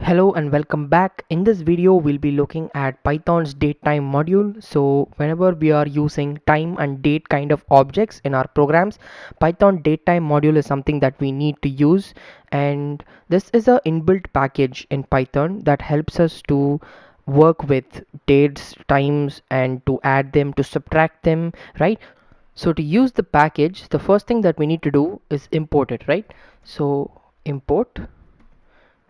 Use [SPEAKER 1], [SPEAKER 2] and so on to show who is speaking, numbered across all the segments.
[SPEAKER 1] Hello and welcome back. In this video, we'll be looking at Python's datetime module. So whenever we are using time and date kind of objects in our programs, Python datetime module is something that we need to use. And this is a inbuilt package in Python that helps us to work with dates, times, and to add them, to subtract them, right? So to use the package, the first thing that we need to do is import it, right? So import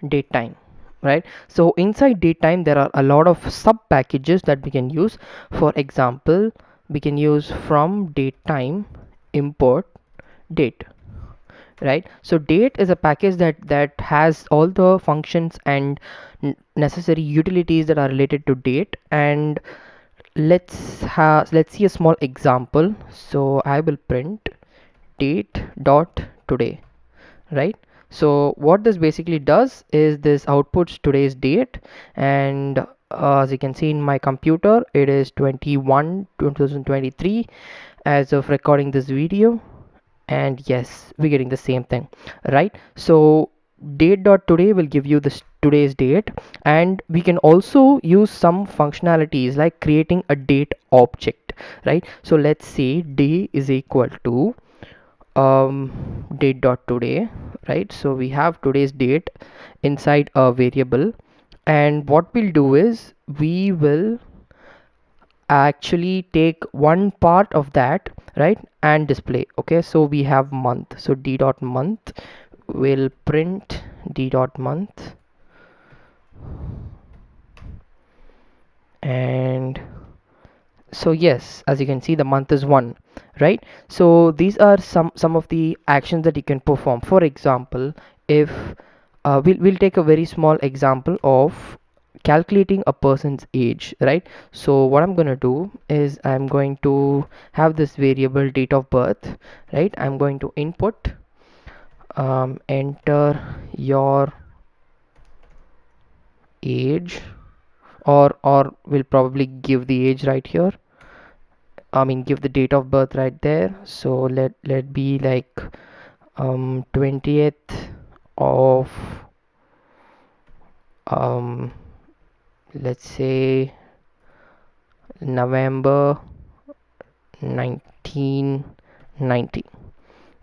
[SPEAKER 1] datetime, right? So inside datetime there are a lot of sub packages that we can use. For example, we can use from datetime import date, right? So date is a package that has all the functions and necessary utilities that are related to date. And let's see a small example. So I will print date dot today, right? So what this basically does is this outputs today's date, and as you can see in my computer, it is 21/2023 as of recording this video. And yes, we're getting the same thing, right? So date dot today will give you this today's date, and we can also use some functionalities like creating a date object, right? So let's say day is equal to date dot today, right? So we have today's date inside a variable, and what we'll do is we will actually take one part of that, right, and display. Okay, so we have month, so d dot month will print d dot month, and so yes, as you can see, the month is 1, right? So these are some of the actions that you can perform. For example, if we'll take a very small example of calculating a person's age, right? So what I'm going to do is I'm going to have this variable date of birth, right? I'm going to input enter your age, or we'll probably give the age right here. I mean, give the date of birth right there. So let be like 20th of um let's say November 1990,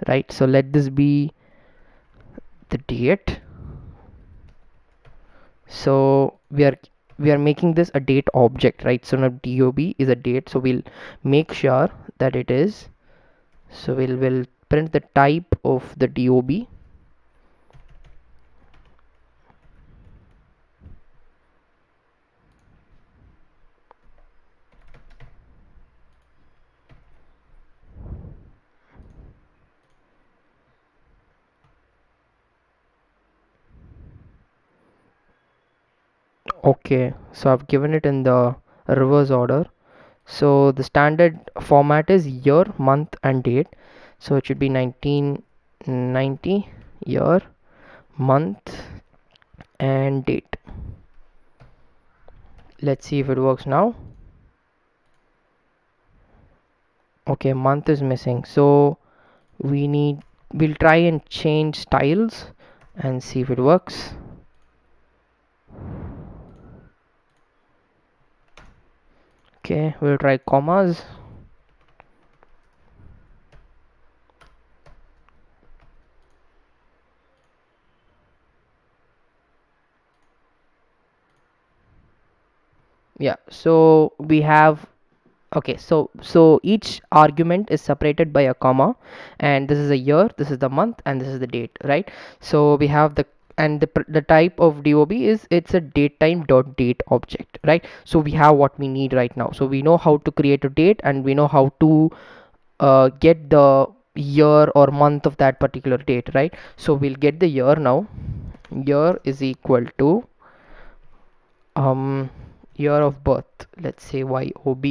[SPEAKER 1] right? So let this be the date. So we are making this a date object, right? So now dob is a date, so we'll make sure that it is. So we'll print the type of the dob. Okay, so I've given it in the reverse order. So the standard format is year, month, and date. So it should be 1990, year, month, and date. Let's see if it works now. Okay, month is missing. So we'll try and change styles and see if it works. Okay, we'll try commas. Yeah, so we have, okay, so each argument is separated by a comma, and this is a year, this is the month, and this is the date, right? So we have the type of dob is it's a datetime dot date object, right? So we have what we need right now. So we know how to create a date, and we know how to get the year or month of that particular date, right? So we'll get the year now. Year is equal to um year of birth, let's say yob.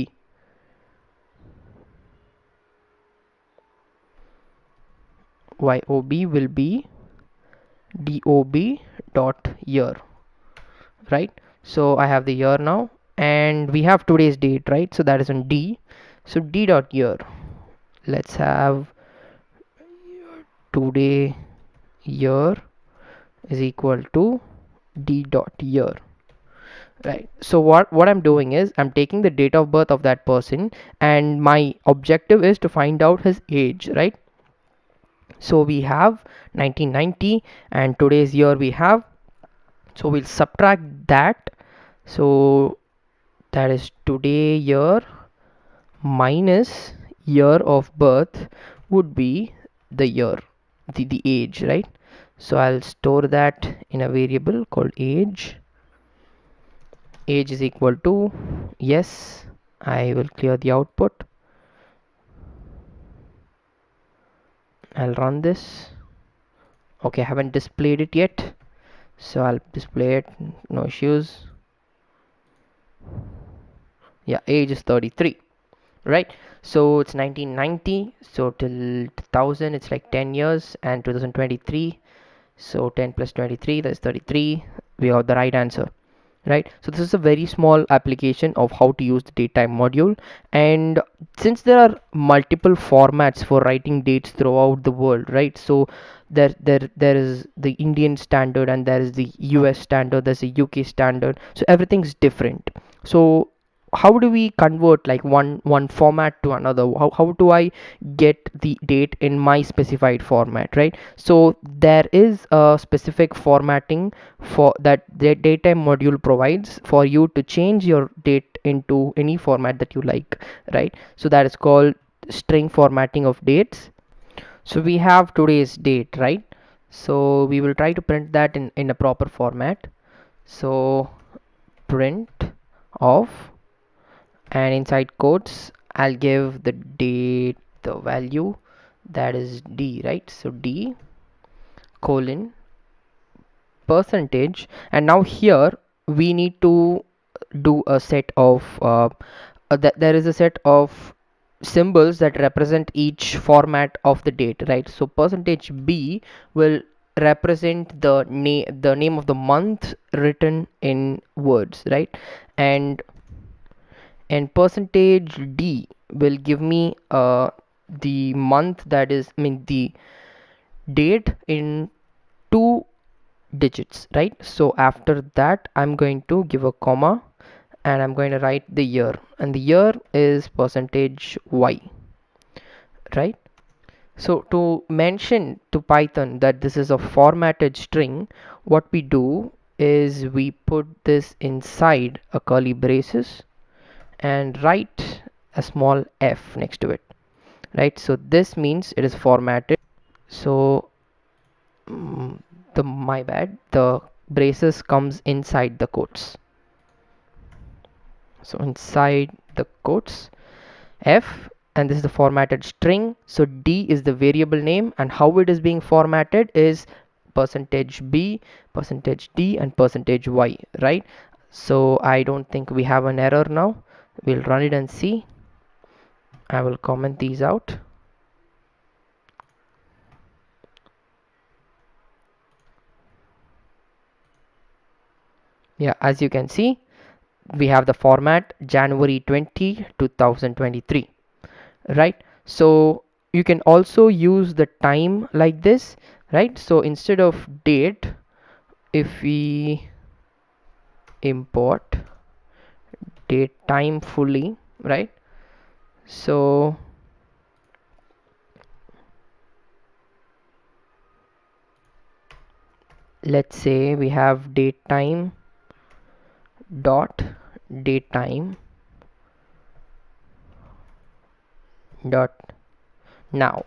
[SPEAKER 1] Yob will be dob dot year, right? So I have the year now, and we have today's date, right? So that is on d. So d dot year, let's have today year is equal to d dot year, right? So what I'm doing is I'm taking the date of birth of that person, and my objective is to find out his age, right? So we have 1990 and today's year we have, so we'll subtract that. So that is today year minus year of birth would be the year, the age, right? So I'll store that in a variable called age. Age is equal to, yes, I will clear the output. I'll run this. Okay, I haven't displayed it yet, so I'll display it, no issues. Yeah, age is 33, right? So it's 1990, so till 2000 it's like 10 years, and 2023, so 10 plus 23, that's 33. We have the right answer, right? So this is a very small application of how to use the datetime module. And since there are multiple formats for writing dates throughout the world, right? So there is the Indian standard, and there is the US standard, there's a UK standard, so everything's different. So how do we convert like one format to another? How do I get the date in my specified format, right? So there is a specific formatting for that the datetime module provides for you to change your date into any format that you like, right? So that is called string formatting of dates. So we have today's date, right? So we will try to print that in a proper format. So print of, and inside quotes I'll give the date, the value, that is d, right? So d colon percentage, and now here we need to do a set of there is a set of symbols that represent each format of the date, right? So percentage b will represent the name of the month written in words, right? And percentage d will give me the month, that is, I mean, the date in two digits, right? So after that I'm going to give a comma, and I'm going to write the year, and the year is percentage y, right? So to mention to Python that this is a formatted string, what we do is we put this inside a curly braces and write a small f next to it, right? So this means it is formatted. So mm, the my bad, the braces comes inside the quotes. So inside the quotes f, and this is the formatted string. So d is the variable name, and how it is being formatted is percentage b, percentage d, and percentage y, right? So I don't think we have an error now. We'll run it and see. I will comment these out. Yeah, as you can see, we have the format January 20, 2023, right? So you can also use the time like this, right? So instead of date, if we import date time fully, right? So let's say we have date time dot date time dot now,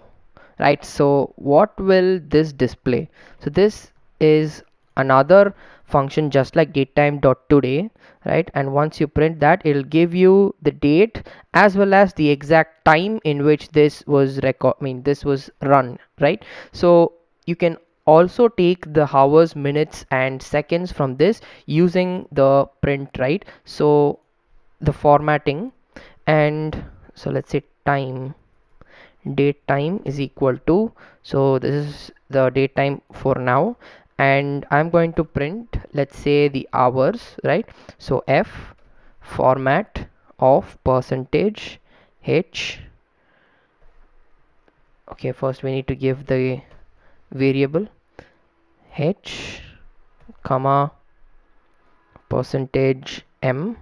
[SPEAKER 1] right? So what will this display? So this is another function just like datetime dot today, right? And once you print that, it'll give you the date as well as the exact time in which this was this was run, right? So you can also take the hours, minutes, and seconds from this using the print, right? So the formatting, and so let's say time date time is equal to, so this is the date time for now, and I'm going to print, let's say, the hours, right? So f format of percentage h. Okay, first we need to give the variable h comma percentage m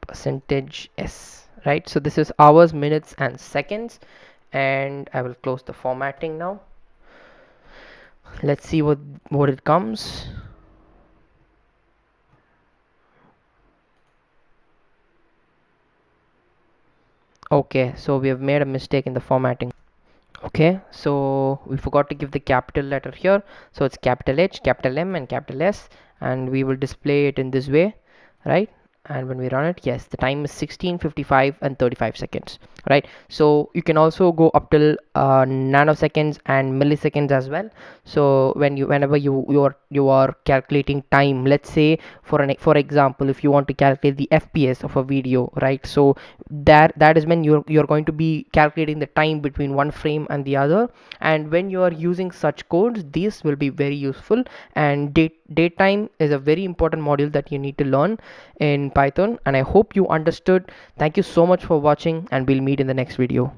[SPEAKER 1] percentage s, right? So this is hours, minutes and seconds, and I will close the formatting now. Let's see what it comes. Okay, so we have made a mistake in the formatting. Okay, so we forgot to give the capital letter here, so it's capital H, capital M and capital S, and we will display it in this way, right? And when we run it, yes, the time is 16:55 and 35 seconds, right? So you can also go up till nanoseconds and milliseconds as well. So whenever you are calculating time, let's say for example, if you want to calculate the fps of a video, right? So that is when you're going to be calculating the time between one frame and the other, and when you are using such codes, this will be very useful. And date time is a very important module that you need to learn in Python, and I hope you understood. Thank you so much for watching, and we'll meet in the next video.